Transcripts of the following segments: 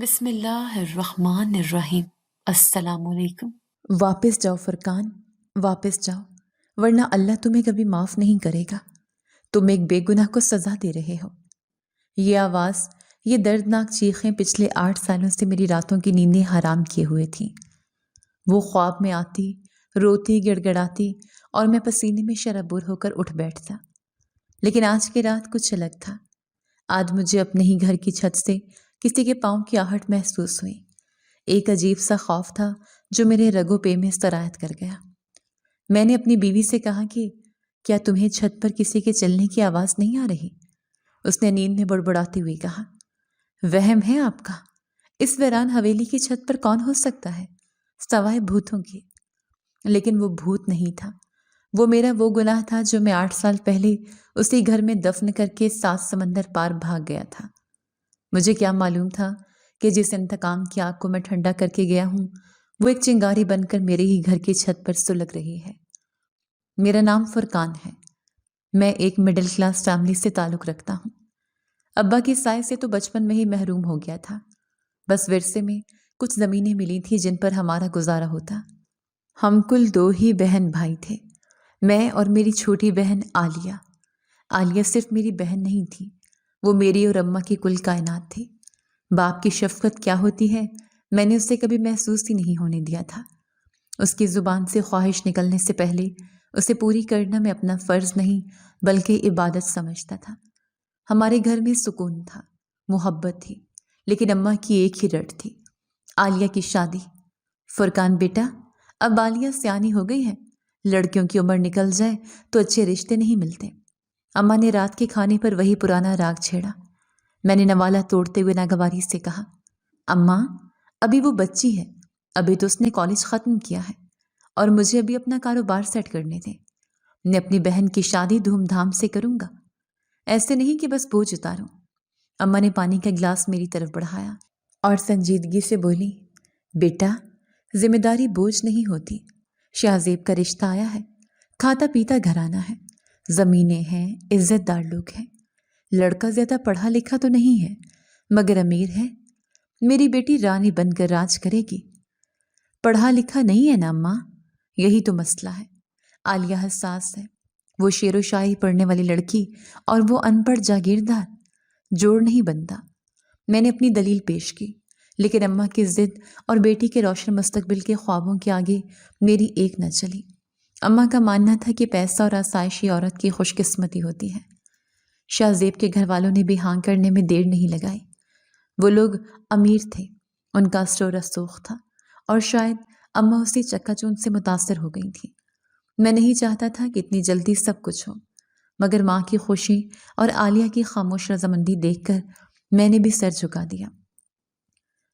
بسم اللہ الرحمن الرحیم۔ السلام علیکم۔ واپس جاؤ فرقان، واپس جاؤ، ورنہ اللہ تمہیں کبھی معاف نہیں کرے گا۔ تم ایک بے گناہ کو سزا دے رہے ہو۔ یہ آواز، یہ دردناک چیخیں پچھلے 8 سالوں سے میری راتوں کی نیندیں حرام کیے ہوئے تھیں۔ وہ خواب میں آتی، روتی، گڑ گڑاتی اور میں پسینے میں شرابور ہو کر اٹھ بیٹھتا۔ لیکن آج کی رات کچھ الگ تھا۔ آج مجھے اپنے ہی گھر کی چھت سے کسی کے پاؤں کی آہٹ محسوس ہوئی۔ ایک عجیب سا خوف تھا جو میرے رگو پے میں سرایت کر گیا۔ میں نے اپنی بیوی سے کہا کہ کیا تمہیں چھت پر کسی کے چلنے کی آواز نہیں آ رہی؟ اس نے نیند میں بڑبڑاتی ہوئی کہا، وہم ہے آپ کا، اس ویران حویلی کی چھت پر کون ہو سکتا ہے سوائے بھوتوں کے۔ لیکن وہ بھوت نہیں تھا، وہ میرا وہ گناہ تھا جو میں 8 سال پہلے اسی گھر میں دفن کر کے 7 سمندر پار بھاگ گیا تھا۔ مجھے کیا معلوم تھا کہ جس انتقام کی آگ کو میں ٹھنڈا کر کے گیا ہوں وہ ایک چنگاری بن کر میرے ہی گھر کی چھت پر سلگ رہی ہے۔ میرا نام فرقان ہے۔ میں ایک مڈل کلاس فیملی سے تعلق رکھتا ہوں۔ ابا کی سائے سے تو بچپن میں ہی محروم ہو گیا تھا، بس ورثے میں کچھ زمینیں ملی تھی جن پر ہمارا گزارا ہوتا۔ ہم کل 2 ہی بہن بھائی تھے، میں اور میری چھوٹی بہن عالیہ۔ عالیہ صرف میری بہن نہیں تھی، وہ میری اور اماں کی کل کائنات تھی۔ باپ کی شفقت کیا ہوتی ہے میں نے اسے کبھی محسوس ہی نہیں ہونے دیا تھا۔ اس کی زبان سے خواہش نکلنے سے پہلے اسے پوری کرنا میں اپنا فرض نہیں بلکہ عبادت سمجھتا تھا۔ ہمارے گھر میں سکون تھا، محبت تھی، لیکن اماں کی ایک ہی رٹ تھی، عالیہ کی شادی۔ فرقان بیٹا، اب عالیہ سیانی ہو گئی ہے، لڑکیوں کی عمر نکل جائے تو اچھے رشتے نہیں ملتے۔ اماں نے رات کے کھانے پر وہی پرانا راگ چھیڑا۔ میں نے نوالا توڑتے ہوئے ناگواری سے کہا، اماں ابھی وہ بچی ہے، ابھی تو اس نے کالج ختم کیا ہے اور مجھے ابھی اپنا کاروبار سیٹ کرنے دیں۔ میں اپنی بہن کی شادی دھوم دھام سے کروں گا، ایسے نہیں کہ بس بوجھ اتاروں۔ اماں نے پانی کا گلاس میری طرف بڑھایا اور سنجیدگی سے بولی، بیٹا ذمہ داری بوجھ نہیں ہوتی، شاہ زیب کا رشتہ آیا ہے، کھاتا پیتا گھرانہ ہے، زمینیں ہیں، عزت دار لوگ ہیں، لڑکا زیادہ پڑھا لکھا تو نہیں ہے مگر امیر ہے، میری بیٹی رانی بن کر راج کرے گی۔ پڑھا لکھا نہیں ہے نا اماں، یہی تو مسئلہ ہے۔ عالیہ حساس ہے، وہ شعر و شاعری پڑھنے والی لڑکی اور وہ ان پڑھ جاگیردار، جوڑ نہیں بنتا۔ میں نے اپنی دلیل پیش کی، لیکن اماں کی ضد اور بیٹی کے روشن مستقبل کے خوابوں کے آگے میری ایک نہ چلی۔ اماں کا ماننا تھا کہ پیسہ اور آسائشی عورت کی خوش قسمتی ہوتی ہے۔ شاہ زیب کے گھر والوں نے بھی ہاں کرنے میں دیر نہیں لگائی۔ وہ لوگ امیر تھے، ان کا اسر و رسوخ تھا، اور شاید اماں اسی چکا چوند سے متاثر ہو گئی تھی۔ میں نہیں چاہتا تھا کہ اتنی جلدی سب کچھ ہو، مگر ماں کی خوشی اور عالیہ کی خاموش رضامندی دیکھ کر میں نے بھی سر جھکا دیا۔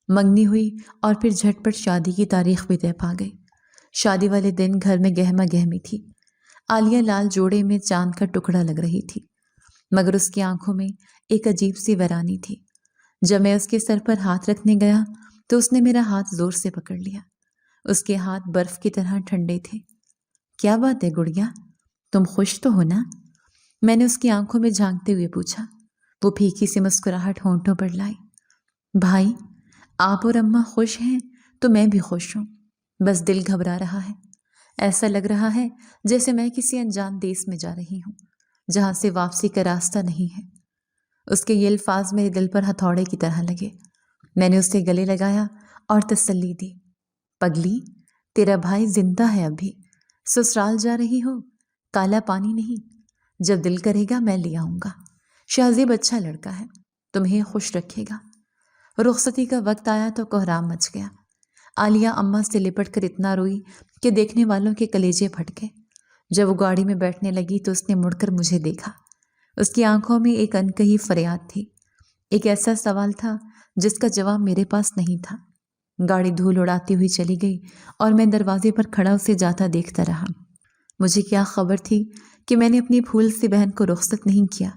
منگنی ہوئی اور پھر جھٹ پٹ شادی کی تاریخ بھی طے پا گئی۔ شادی والے دن گھر میں گہما گہمی تھی۔ عالیہ لال جوڑے میں چاند کا ٹکڑا لگ رہی تھی، مگر اس کی آنکھوں میں ایک عجیب سی ویرانی تھی۔ جب میں اس کے سر پر ہاتھ رکھنے گیا تو اس نے میرا ہاتھ زور سے پکڑ لیا۔ اس کے ہاتھ برف کی طرح ٹھنڈے تھے۔ کیا بات ہے گڑیا، تم خوش تو ہو نا؟ میں نے اس کی آنکھوں میں جھانکتے ہوئے پوچھا۔ وہ پھیکی سی مسکراہٹ ہونٹوں پر لائی۔ بھائی، آپ اور اماں خوش ہیں تو میں بھی خوش ہوں، بس دل گھبرا رہا ہے۔ ایسا لگ رہا ہے جیسے میں کسی انجان دیس میں جا رہی ہوں جہاں سے واپسی کا راستہ نہیں ہے۔ اس کے یہ الفاظ میرے دل پر ہتھوڑے کی طرح لگے۔ میں نے اسے گلے لگایا اور تسلی دی، پگلی تیرا بھائی زندہ ہے، ابھی سسرال جا رہی ہو، کالا پانی نہیں، جب دل کرے گا میں لے آؤں گا۔ شاہزیب اچھا لڑکا ہے، تمہیں خوش رکھے گا۔ رخصتی کا وقت آیا تو کوہرام مچ گیا۔ عالیہ اماں سے لپٹ کر اتنا روئی کہ دیکھنے والوں کے کلیجے پھٹ گئے۔ جب وہ گاڑی میں بیٹھنے لگی تو اس نے مڑ کر مجھے دیکھا۔ اس کی آنکھوں میں ایک انکہی فریاد تھی، ایک ایسا سوال تھا جس کا جواب میرے پاس نہیں تھا۔ گاڑی دھول اڑاتی ہوئی چلی گئی اور میں دروازے پر کھڑا اسے جاتا دیکھتا رہا۔ مجھے کیا خبر تھی کہ میں نے اپنی پھول سی بہن کو رخصت نہیں کیا،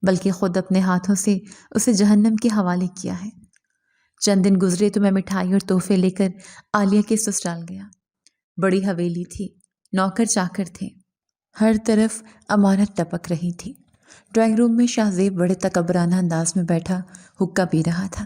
بلکہ خود اپنے ہاتھوں سے اسے جہنم کے حوالے کیا ہے۔ چند دن گزرے تو میں مٹھائی اور تحفے لے کر عالیہ کے سسرال گیا۔ بڑی حویلی تھی، نوکر چاکر تھے، ہر طرف امانت ٹپک رہی تھی۔ ڈرائنگ روم میں شاہ زیب بڑے تکبرانہ انداز میں بیٹھا حقہ پی رہا تھا۔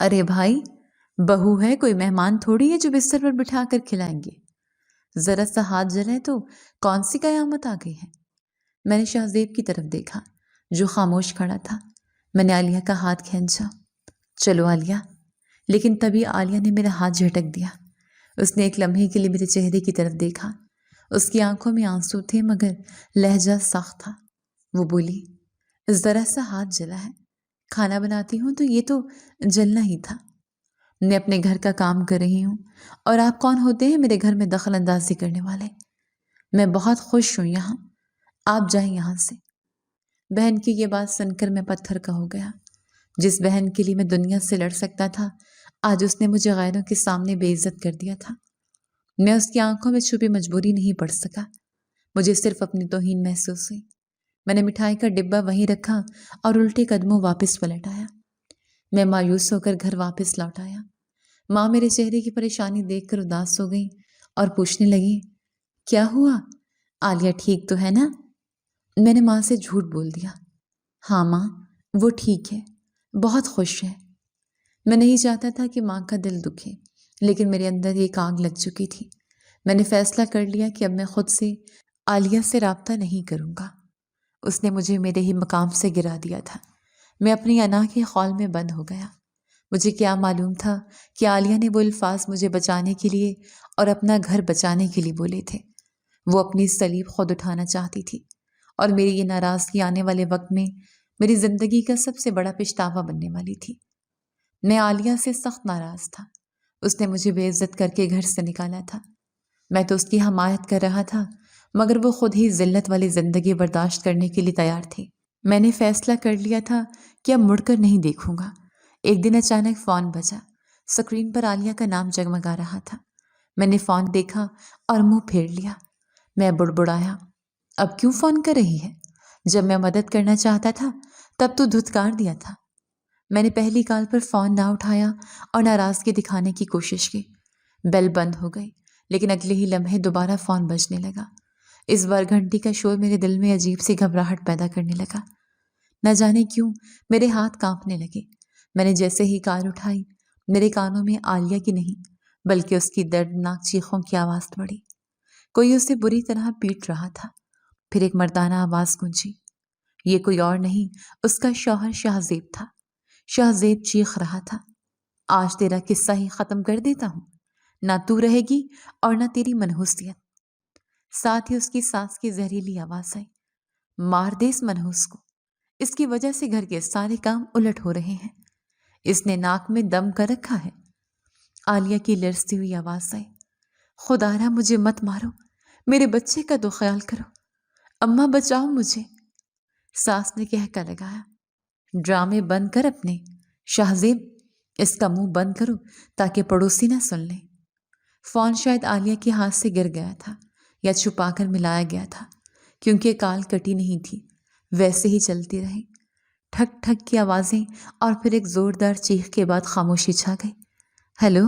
ارے بھائی، بہو ہے، کوئی مہمان تھوڑی ہے جو بستر پر بٹھا کر کھلائیں گے۔ ذرا سا ہاتھ جلے تو کون سی قیامت آ گئی ہے؟ میں نے شہزیب کی طرف دیکھا جو خاموش کھڑا تھا۔ میں نے عالیہ کا ہاتھ کھینچا۔ چلو عالیہ۔ لیکن تبھی عالیہ نے میرا ہاتھ جھٹک دیا۔ اس نے ایک لمحے کے لیے میرے چہرے کی طرف دیکھا۔ اس کی آنکھوں میں آنسو تھے مگر لہجہ سخت تھا۔ وہ بولی، ذرا سا ہاتھ جلا ہے، کھانا بناتی ہوں تو یہ تو جلنا ہی تھا۔ میں اپنے گھر کا کام کر رہی ہوں اور آپ کون ہوتے ہیں میرے گھر میں دخل اندازی کرنے والے؟ میں بہت خوش ہوں یہاں، آپ جائیں یہاں سے۔ بہن کی یہ بات سن کر میں پتھر کا ہو گیا۔ جس بہن کے لیے میں دنیا سے لڑ سکتا تھا، آج اس نے مجھے غیروں کے سامنے بے عزت کر دیا تھا۔ میں اس کی آنکھوں میں چھپی مجبوری نہیں پڑھ سکا۔ مجھے صرف اپنی توہین محسوس ہوئی۔ میں نے مٹھائی کا ڈبہ وہیں رکھا اور الٹے قدموں واپس پلٹ آیا۔ میں مایوس ہو کر گھر واپس لوٹ آیا۔ ماں میرے چہرے کی پریشانی دیکھ کر اداس ہو گئی اور پوچھنے لگی، کیا ہوا؟ عالیہ ٹھیک تو ہے نا؟ میں نے ماں سے جھوٹ بول دیا۔ ہاں ماں، وہ ٹھیک ہے، بہت خوش ہے۔ میں نہیں چاہتا تھا کہ ماں کا دل دکھے، لیکن میرے اندر ایک آگ لگ چکی تھی۔ میں نے فیصلہ کر لیا کہ اب میں خود سے عالیہ سے رابطہ نہیں کروں گا۔ اس نے مجھے میرے ہی مقام سے گرا دیا تھا۔ میں اپنی انا کے خول میں بند ہو گیا۔ مجھے کیا معلوم تھا کہ عالیہ نے وہ الفاظ مجھے بچانے کے لیے اور اپنا گھر بچانے کے لیے بولے تھے۔ وہ اپنی صلیب خود اٹھانا چاہتی تھی اور میری یہ ناراضگی آنے والے وقت میں میری زندگی کا سب سے بڑا پچھتاوا بننے والی تھی۔ میں عالیہ سے سخت ناراض تھا۔ اس نے مجھے بے عزت کر کے گھر سے نکالا تھا۔ میں تو اس کی حمایت کر رہا تھا مگر وہ خود ہی ذلت والی زندگی برداشت کرنے کے لیے تیار تھی۔ میں نے فیصلہ کر لیا تھا کہ اب مڑ کر نہیں دیکھوں گا۔ ایک دن اچانک فون بجا۔ سکرین پر عالیہ کا نام جگمگا رہا تھا۔ میں نے فون دیکھا اور منہ پھیر لیا۔ میں بڑبڑایا، اب کیوں فون کر رہی ہے؟ جب میں مدد کرنا چاہتا تھا تب تو دھتکار دیا تھا۔ میں نے پہلی کال پر فون نہ اٹھایا اور ناراضگی دکھانے کی کوشش کی۔ بیل بند ہو گئی لیکن اگلے ہی لمحے دوبارہ فون بجنے لگا۔ اس بار گھنٹی کا شور میرے دل میں عجیب سی گھبراہٹ پیدا کرنے لگا۔ نہ جانے کیوں میرے ہاتھ کانپنے لگے۔ میں نے جیسے ہی کال اٹھائی، میرے کانوں میں عالیہ کی نہیں بلکہ اس کی دردناک چیخوں کی آواز پڑی۔ کوئی اسے بری طرح پیٹ رہا تھا۔ پھر ایک مردانہ آواز گونجی۔ یہ کوئی اور نہیں، اس کا شوہر شہزیب تھا۔ شہزیب چیخ رہا تھا، آج تیرا قصہ ہی ختم کر دیتا ہوں، نہ تو رہے گی اور نہ تیری منحوسیت۔ ساتھ ہی اس کی سانس کی زہریلی آواز آئی، مار دے اس منحوس کو، اس کی وجہ سے گھر کے سارے کام الٹ ہو رہے ہیں، اس نے ناک میں دم کر رکھا ہے۔ عالیہ کی لرزتی ہوئی آواز آئی، خدا را مجھے مت مارو، میرے بچے کا تو خیال کرو، اماں بچاؤ مجھے۔ ساس نے کہکا لگایا، ڈرامے بند کر اپنے، شہزیب اس کا منہ بند کرو تاکہ پڑوسی نہ سن لیں۔ فون شاید عالیہ کے ہاتھ سے گر گیا تھا یا چھپا کر ملایا گیا تھا، کیونکہ کال کٹی نہیں تھی، ویسے ہی چلتی رہی۔ ٹھک ٹھک کی آوازیں اور پھر ایک زوردار چیخ کے بعد خاموشی چھا گئی۔ ہیلو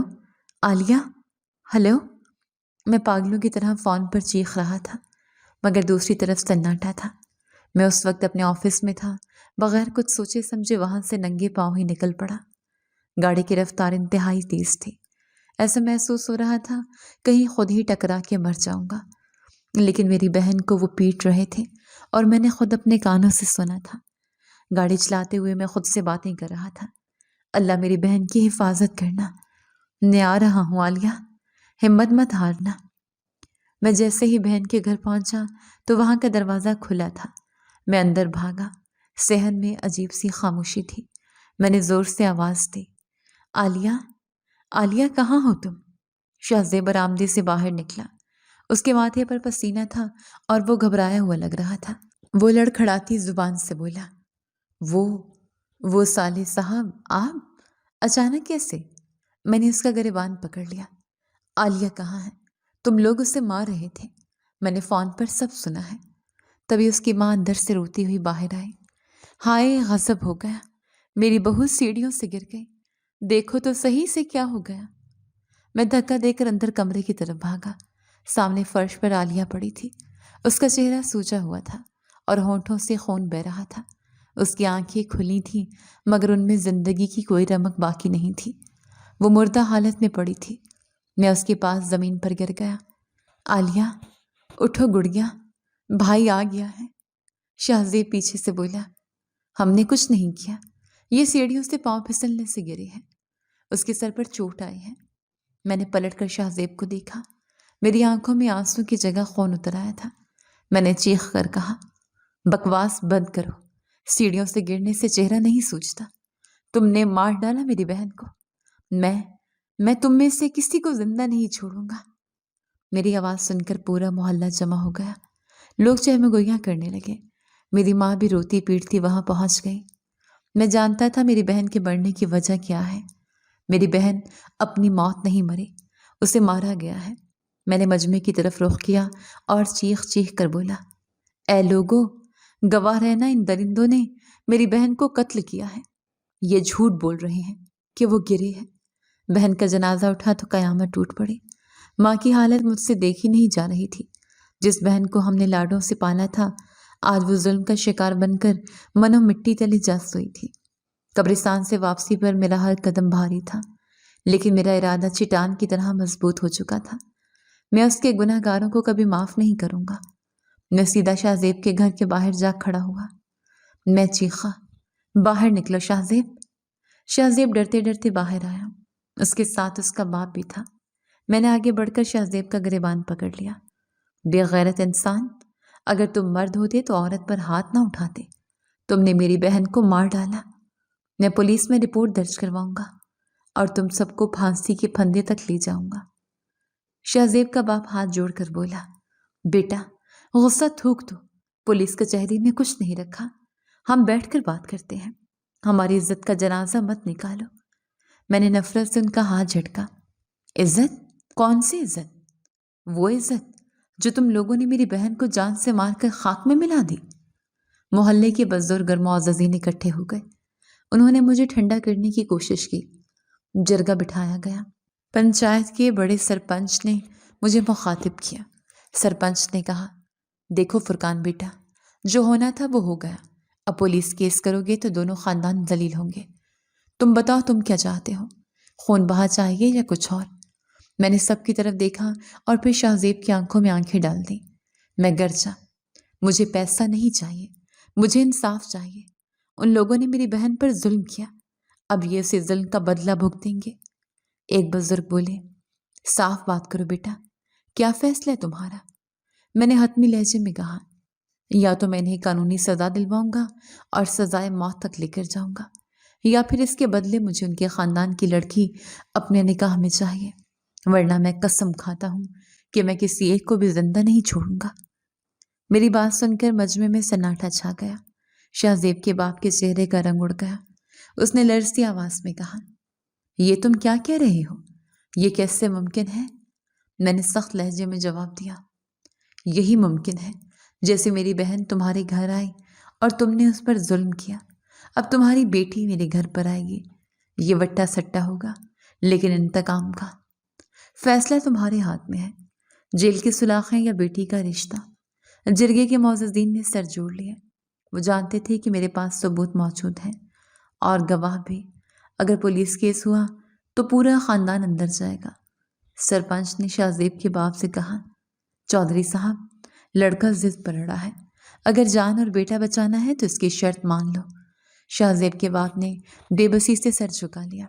عالیہ، ہیلو۔ میں پاگلوں کی طرح فون پر چیخ رہا تھا مگر دوسری طرف سناٹا تھا۔ میں اس وقت اپنے آفس میں تھا، بغیر کچھ سوچے سمجھے وہاں سے ننگے پاؤں ہی نکل پڑا۔ گاڑی کی رفتار انتہائی تیز تھی۔ ایسا محسوس ہو رہا تھا کہیں خود ہی ٹکرا کے مر جاؤں گا، لیکن میری بہن کو وہ پیٹ رہے تھے اور میں نے خود اپنے کانوں سے سنا تھا۔ گاڑی چلاتے ہوئے میں خود سے باتیں کر رہا تھا، اللہ میری بہن کی حفاظت کرنا، میں آ رہا ہوں عالیہ، ہمت مت ہارنا۔ میں جیسے ہی بہن کے گھر پہنچا تو وہاں کا دروازہ کھلا تھا۔ میں اندر بھاگا، صحن میں عجیب سی خاموشی تھی۔ میں نے زور سے آواز دی، عالیہ، عالیہ کہاں ہو تم؟ شہزیب برآمدے سے باہر نکلا۔ اس کے ماتھے پر پسینہ تھا اور وہ گھبرایا ہوا لگ رہا تھا۔ وہ لڑکھڑاتی زبان سے بولا، وہ صالح صاحب آپ اچانک کیسے؟ میں نے اس کا گریبان پکڑ لیا۔ عالیہ کہاں ہے؟ تم لوگ اسے مار رہے تھے، میں نے فون پر سب سنا ہے۔ تبھی اس کی ماں اندر سے روتی ہوئی باہر آئی۔ ہائے غضب ہو گیا، میری بہو سیڑھیوں سے گر گئی، دیکھو تو صحیح سے کیا ہو گیا۔ میں دھکا دے کر اندر کمرے کی طرف بھاگا۔ سامنے فرش پر عالیہ پڑی تھی۔ اس کا چہرہ سوجا ہوا تھا اور ہونٹوں سے خون بہہ رہا تھا۔ اس کی آنکھیں کھلی تھیں مگر ان میں زندگی کی کوئی رمق باقی نہیں تھی۔ وہ مردہ حالت میں پڑی تھی۔ میں اس کے پاس زمین پر گر گیا۔ عالیہ اٹھو گڑیا، بھائی آ گیا ہے۔ شاہ زیب پیچھے سے بولا، ہم نے کچھ نہیں کیا، یہ سیڑھیوں سے پاؤں پھسلنے سے گرے ہیں، اس کے سر پر چوٹ آئی ہے۔ میں نے پلٹ کر شاہ زیب کو دیکھا۔ میری آنکھوں میں آنسو کی جگہ خون اتر آیا تھا۔ میں نے چیخ کر کہا، بکواس بند کرو، سیڑھیوں سے گرنے سے چہرہ نہیں سوجتا۔ تم نے مار ڈالا میری بہن کو۔ میں تم میں سے کسی کو زندہ نہیں چھوڑوں گا۔ میری آواز سن کر پورا محلہ جمع ہو گیا۔ لوگ چہمہ گوئیاں کرنے لگے۔ میری ماں بھی روتی پیٹتی وہاں پہنچ گئی۔ میں جانتا تھا میری بہن کے مرنے کی وجہ کیا ہے۔ میری بہن اپنی موت نہیں مری، اسے مارا گیا ہے۔ میں نے مجمع کی طرف رخ کیا اور چیخ چیخ کر بولا، اے لوگو، گواہ رہنا، ان درندوں نے میری بہن کو قتل کیا ہے۔ یہ جھوٹ بول رہے ہیں کہ وہ گری ہے۔ بہن کا جنازہ اٹھا تو قیامت ٹوٹ پڑی۔ ماں کی حالت مجھ سے دیکھی نہیں جا رہی تھی۔ جس بہن کو ہم نے لاڈوں سے پالا تھا، آج وہ ظلم کا شکار بن کر منو مٹی تلے جا سوئی تھی۔ قبرستان سے واپسی پر میرا ہر قدم بھاری تھا، لیکن میرا ارادہ چٹان کی طرح مضبوط ہو چکا تھا۔ میں اس کے گناہ گاروں کو کبھی معاف نہیں کروں گا۔ میں سیدھا شاہ زیب کے گھر کے باہر جا کھڑا ہوا۔ میں چیخا، باہر نکلو شاہ زیب۔ شاہ زیب ڈرتے ڈرتے باہر آیا۔ اس کے ساتھ اس کا باپ بھی تھا۔ میں نے آگے بڑھ کر شاہ زیب کا گریبان پکڑ لیا۔ بے غیرت انسان، اگر تم مرد ہوتے تو عورت پر ہاتھ نہ اٹھاتے۔ تم نے میری بہن کو مار ڈالا۔ میں پولیس میں رپورٹ درج کرواؤں گا اور تم سب کو پھانسی کے پھندے تک لے جاؤں گا۔ شاہ زیب کا باپ ہاتھ جوڑ کر بولا، بیٹا غصہ تھوک دو، پولیس کچہری میں کچھ نہیں رکھا، ہم بیٹھ کر بات کرتے ہیں، ہماری عزت کا جنازہ مت نکالو۔ میں نے نفرت سے ان کا ہاتھ جھٹکا۔ عزت؟ کون سی عزت؟ وہ عزت جو تم لوگوں نے میری بہن کو جان سے مار کر خاک میں ملا دی۔ محلے کے بزرگ اور معززین اکٹھے ہو گئے۔ انہوں نے مجھے ٹھنڈا کرنے کی کوشش کی۔ جرگہ بٹھایا گیا۔ پنچایت کے بڑے سرپنچ نے مجھے مخاطب کیا۔ سرپنچ نے کہا، دیکھو فرقان بیٹا، جو ہونا تھا وہ ہو گیا، اب پولیس کیس کرو گے تو دونوں خاندان ذلیل ہوں گے۔ تم بتاؤ تم کیا چاہتے ہو، خون بہا چاہیے یا کچھ اور؟ میں نے سب کی طرف دیکھا اور پھر شاہ زیب کی آنکھوں میں آنکھیں ڈال دیں۔ میں گرجا، مجھے پیسہ نہیں چاہیے، مجھے انصاف چاہیے۔ ان لوگوں نے میری بہن پر ظلم کیا، اب یہ اسے ظلم کا بدلہ بھگتیں گے۔ ایک بزرگ بولے، صاف بات کرو بیٹا، کیا فیصلہ ہے تمہارا؟ میں نے حتمی لہجے میں کہا، یا تو میں انہیں قانونی سزا دلواؤں گا اور سزائے موت تک لے کر جاؤں گا، یا پھر اس کے بدلے مجھے ان کے خاندان کی لڑکی اپنے نکاح میں چاہیے، ورنہ میں قسم کھاتا ہوں کہ میں کسی ایک کو بھی زندہ نہیں چھوڑوں گا۔ میری بات سن کر مجمع میں سناٹا چھا گیا۔ شاہ زیب کے باپ کے چہرے کا رنگ اڑ گیا۔ اس نے لرزتی آواز میں کہا، یہ تم کیا کہہ رہے ہو؟ یہ کیسے ممکن ہے؟ میں نے سخت لہجے میں جواب دیا، یہی ممکن ہے جیسے میری بہن تمہارے گھر آئی اور تم نے اس پر ظلم کیا، اب تمہاری بیٹی میرے گھر پر آئے گی۔ یہ وٹا سٹا ہوگا، لیکن انتقام کا فیصلہ تمہارے ہاتھ میں ہے، جیل کی سلاخیں یا بیٹی کا رشتہ۔ جرگے کے معززین نے سر جوڑ لیا۔ وہ جانتے تھے کہ میرے پاس ثبوت موجود ہیں اور گواہ بھی۔ اگر پولیس کیس ہوا تو پورا خاندان اندر جائے گا۔ سرپنچ نے شاہ زیب کے باپ سے کہا، چودھری صاحب، لڑکا ضد پر اڑا ہے، اگر جان اور بیٹا بچانا ہے تو اس کی شرط مان لو۔ شاہ زیب کے باپ نے بے بسی سے سر جھکا لیا۔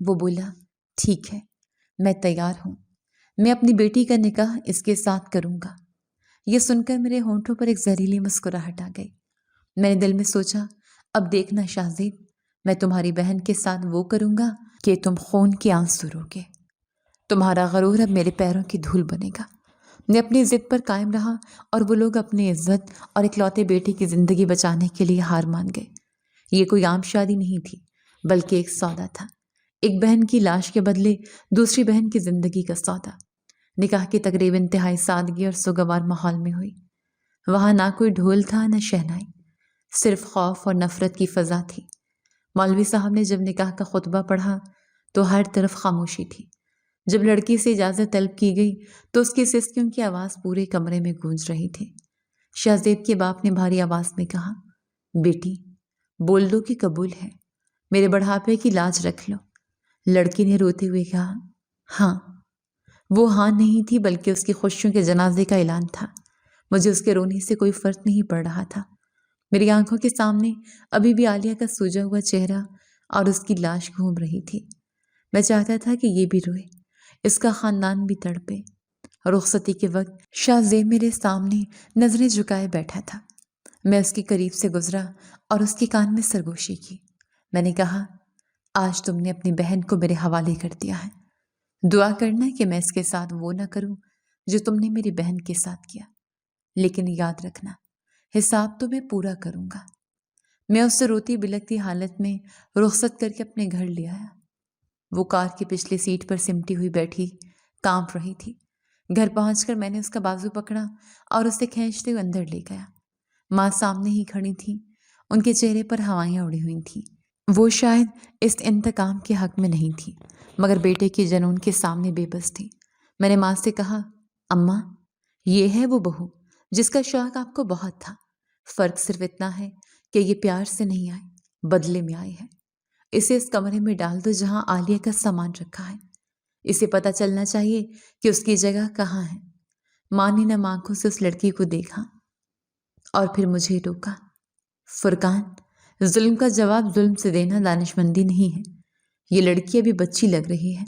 وہ بولا، ٹھیک ہے، میں تیار ہوں، میں اپنی بیٹی کا نکاح اس کے ساتھ کروں گا۔ یہ سن کر میرے ہونٹوں پر ایک زہریلی مسکراہٹ آ گئی۔ میں نے دل میں سوچا، اب دیکھنا شاہ زیب، میں تمہاری بہن کے ساتھ وہ کروں گا کہ تم خون کے آنسو روگے۔ تمہارا غرور اب میرے پیروں کی دھول بنے گا۔ میں اپنی ضد پر قائم رہا اور وہ لوگ اپنی عزت اور اکلوتے بیٹے کی زندگی بچانے کے لیے ہار مان گئے۔ یہ کوئی عام شادی نہیں تھی، بلکہ ایک سودا تھا، ایک بہن کی لاش کے بدلے دوسری بہن کی زندگی کا سودا۔ نکاح کی تقریب انتہائی سادگی اور سوگوار ماحول میں ہوئی۔ وہاں نہ کوئی ڈھول تھا نہ شہنائی، صرف خوف اور نفرت کی فضا تھی۔ مولوی صاحب نے جب نکاح کا خطبہ پڑھا تو ہر طرف خاموشی تھی۔ جب لڑکی سے اجازت طلب کی گئی تو اس کی سسکیوں کی آواز پورے کمرے میں گونج رہی تھی۔ شاہ زیب کے باپ نے بھاری آواز میں کہا، بیٹی، بول دو کہ قبول ہے، میرے بڑھاپے کی لاج رکھ لو۔ لڑکی نے روتے ہوئے کہا، ہاں۔ وہ ہاں نہیں تھی بلکہ اس کی خوشیوں کے جنازے کا اعلان تھا۔ مجھے اس کے رونے سے کوئی فرق نہیں پڑ رہا تھا۔ میری آنکھوں کے سامنے ابھی بھی عالیہ کا سوجا ہوا چہرہ اور اس کی لاش گھوم رہی تھی۔ میں چاہتا تھا کہ یہ بھی روئے، اس کا خاندان بھی تڑپے۔ رخصتی کے وقت شاہ زیب میرے سامنے نظریں جھکائے بیٹھا تھا۔ میں اس کے قریب سے گزرا اور اس کے کان میں سرگوشی کی۔ میں نے کہا، آج تم نے اپنی بہن کو میرے حوالے کر دیا ہے۔ دعا کرنا کہ میں اس کے ساتھ وہ نہ کروں جو تم نے میری بہن کے ساتھ کیا، لیکن یاد رکھنا حساب تو میں پورا کروں گا۔ میں اس سے روتی بلکتی حالت میں رخصت کر کے اپنے گھر لے آیا۔ وہ کار کی پچھلی سیٹ پر سمٹی ہوئی بیٹھی کانپ رہی تھی۔ گھر پہنچ کر میں نے اس کا بازو پکڑا اور اسے کھینچتے ہوئے اندر لے گیا۔ ماں سامنے ہی کھڑی تھی، ان کے چہرے پر ہوائیاں اڑی ہوئی تھیں۔ وہ شاید اس انتقام کے حق میں نہیں تھی، مگر بیٹے کے جنون کے سامنے بے بس تھی۔ میں نے ماں سے کہا، اماں، یہ ہے وہ بہو جس کا شوق آپ کو بہت تھا۔ فرق صرف اتنا ہے کہ یہ پیار سے نہیں آئی، بدلے میں آئی ہے۔ اسے اس کمرے میں ڈال دو جہاں عالیہ کا سامان رکھا ہے۔ اسے پتہ چلنا چاہیے کہ اس کی جگہ کہاں ہے۔ ماں نے نم آنکھوں سے اس لڑکی کو دیکھا اور پھر مجھے ٹوکا، فرقان، ظلم کا جواب ظلم سے دینا دانشمندی نہیں ہے۔ یہ لڑکی ابھی بچی لگ رہی ہے۔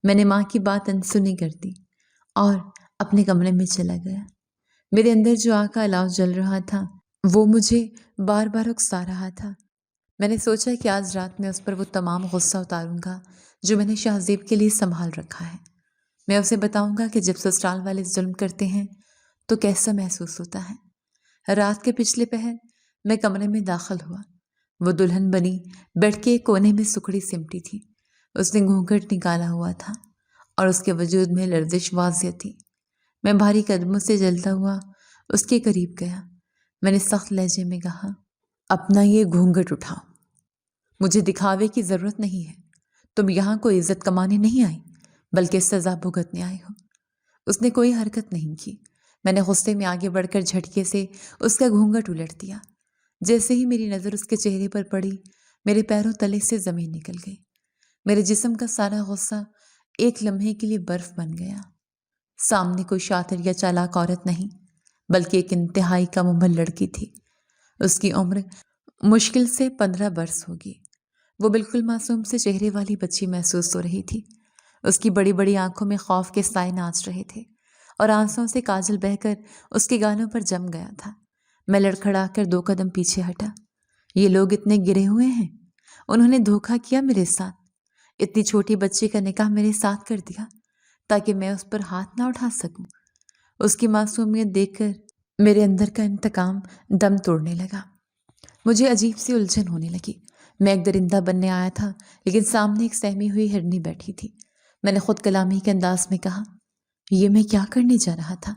میں نے ماں کی بات انسنی کر دی اور اپنے کمرے میں چلا گیا۔ میرے اندر جو آگ کا الاؤ جل رہا تھا وہ مجھے بار بار اکسا رہا تھا۔ میں نے سوچا کہ آج رات میں اس پر وہ تمام غصہ اتاروں گا جو میں نے شاہ زیب کے لیے سنبھال رکھا ہے۔ میں اسے بتاؤں گا کہ جب سسرال والے ظلم کرتے ہیں تو کیسا محسوس ہوتا ہے۔ رات کے پچھلے پہر میں کمرے میں داخل ہوا۔ وہ دلہن بنی بیٹھ کے ایک کونے میں سکڑی سمٹی تھی۔ اس نے گھونگھٹ نکالا ہوا تھا اور اس کے وجود میں لرزش واضح تھی۔ میں بھاری قدموں سے چلتا ہوا اس کے قریب گیا۔ میں نے سخت لہجے میں کہا، اپنا یہ گھونگھٹ اٹھاؤ، مجھے دکھاوے کی ضرورت نہیں ہے۔ تم یہاں کوئی عزت کمانے نہیں آئی بلکہ سزا بھگتنے آئے ہو۔ اس نے کوئی حرکت نہیں کی۔ میں نے غصے میں آگے بڑھ کر جھٹکے سے اس کا گھونگھٹ الٹ دیا۔ جیسے ہی میری نظر اس کے چہرے پر پڑی، میرے پیروں تلے سے زمین نکل گئی۔ میرے جسم کا سارا غصہ ایک لمحے کے لیے برف بن گیا۔ سامنے کوئی شاطر یا چالاک عورت نہیں بلکہ ایک انتہائی کم عمر لڑکی تھی۔ اس کی عمر مشکل سے 15 برس ہوگی۔ وہ بالکل معصوم سے چہرے والی بچی محسوس ہو رہی تھی۔ اس کی بڑی بڑی آنکھوں میں خوف کے سائے ناچ رہے تھے اور آنسوں سے کاجل بہہ کر اس کے گالوں پر جم گیا تھا۔ میں لڑکھڑا کر 2 قدم پیچھے ہٹا۔ یہ لوگ اتنے گرے ہوئے ہیں، انہوں نے دھوکہ کیا میرے ساتھ، اتنی چھوٹی بچی کا نکاح میرے ساتھ کر دیا تاکہ میں اس پر ہاتھ نہ اٹھا سکوں۔ اس کی معصومیت دیکھ کر میرے اندر کا انتقام دم توڑنے لگا۔ مجھے عجیب سی الجھن ہونے لگی۔ میں ایک درندہ بننے آیا تھا لیکن سامنے ایک سہمی ہوئی ہرنی بیٹھی تھی۔ میں نے خود کلامی کے انداز میں کہا، یہ میں کیا کرنے جا رہا تھا؟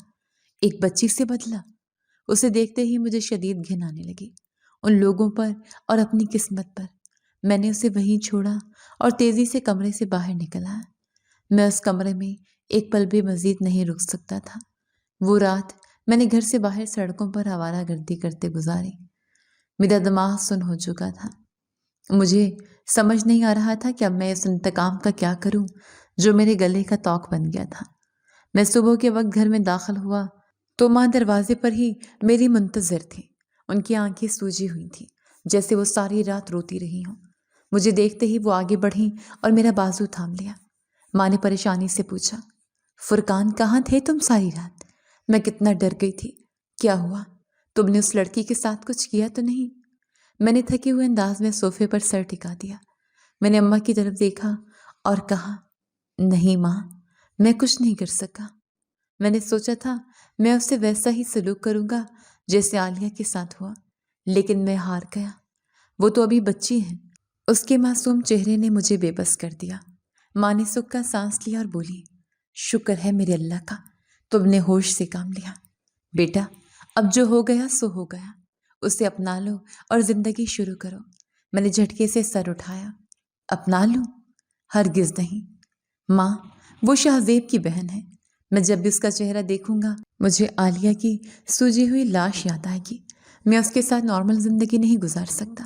ایک بچی سے بدلا؟ اسے دیکھتے ہی مجھے شدید گھن آنے لگی، ان لوگوں پر اور اپنی قسمت پر۔ میں نے اسے وہیں چھوڑا اور تیزی سے کمرے سے باہر نکل آیا۔ میں اس کمرے میں ایک پل بھی مزید نہیں رک سکتا تھا۔ وہ رات میں نے گھر سے باہر سڑکوں پر آوارہ گردی کرتے گزاری۔ میرا دماغ سن ہو چکا تھا۔ مجھے سمجھ نہیں آ رہا تھا کہ اب میں اس انتقام کا کیا کروں جو میرے گلے کا توق بن گیا تھا۔ میں صبح کے وقت گھر میں داخل ہوا تو ماں دروازے پر ہی میری منتظر تھی۔ ان کی آنکھیں سوجی ہوئی تھیں جیسے وہ ساری رات روتی رہی ہوں۔ مجھے دیکھتے ہی وہ آگے بڑھیں اور میرا بازو تھام لیا۔ ماں نے پریشانی سے پوچھا، فرقان، کہاں تھے تم ساری رات؟ میں کتنا ڈر گئی تھی۔ کیا ہوا؟ تم نے اس لڑکی کے ساتھ کچھ کیا تو نہیں؟ میں نے تھکے ہوئے انداز میں صوفے پر سر ٹکا دیا۔ میں نے اماں کی طرف دیکھا اور کہا، نہیں ماں، میں کچھ نہیں کر سکا۔ میں نے سوچا تھا میں اس سے ویسا ہی سلوک کروں گا جیسے عالیہ کے ساتھ ہوا، لیکن میں ہار گیا۔ وہ تو ابھی بچی ہے۔ اس کے معصوم چہرے نے مجھے بے بس کر دیا۔ ماں نے سکھ کا سانس لیا اور بولی، شکر ہے میرے اللہ کا، تم نے ہوش سے کام لیا۔ بیٹا، اب جو ہو گیا سو ہو گیا، اسے اپنا لو اور زندگی شروع کرو۔ میں نے جھٹکے سے سر اٹھایا۔ اپنا لوں؟ ہرگز نہیں ماں، وہ شاہ زیب کی بہن ہے۔ میں جب بھی اس کا چہرہ دیکھوں گا مجھے عالیہ کی سوجی ہوئی لاش یاد آئے گی۔ میں اس کے ساتھ نارمل زندگی نہیں گزار سکتا۔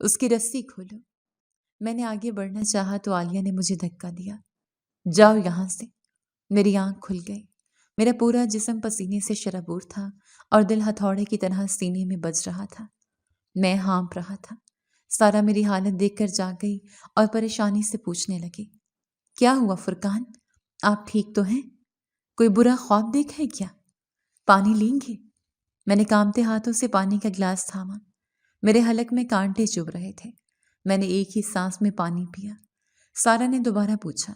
اس کی رسی کھولو۔ میں نے آگے بڑھنا چاہا تو عالیہ نے مجھے دھکا دیا۔ جاؤ یہاں سے۔ میری آنکھ کھل گئی۔ میرا پورا جسم پسینے سے شرابور تھا اور دل ہتھوڑے کی طرح سینے میں بج رہا تھا۔ میں ہانپ رہا تھا۔ سارا میری حالت دیکھ کر جاگ گئی اور پریشانی سے پوچھنے لگی، کیا ہوا فرقان؟ آپ ٹھیک تو ہیں؟ کوئی برا خواب دیکھا ہے کیا؟ پانی لیں گے؟ میں نے کانپتے ہاتھوں سے پانی کا گلاس تھاما۔ میرے حلق میں کانٹے چبھ رہے تھے۔ میں نے ایک ہی سانس میں پانی پیا۔ سارا نے دوبارہ پوچھا،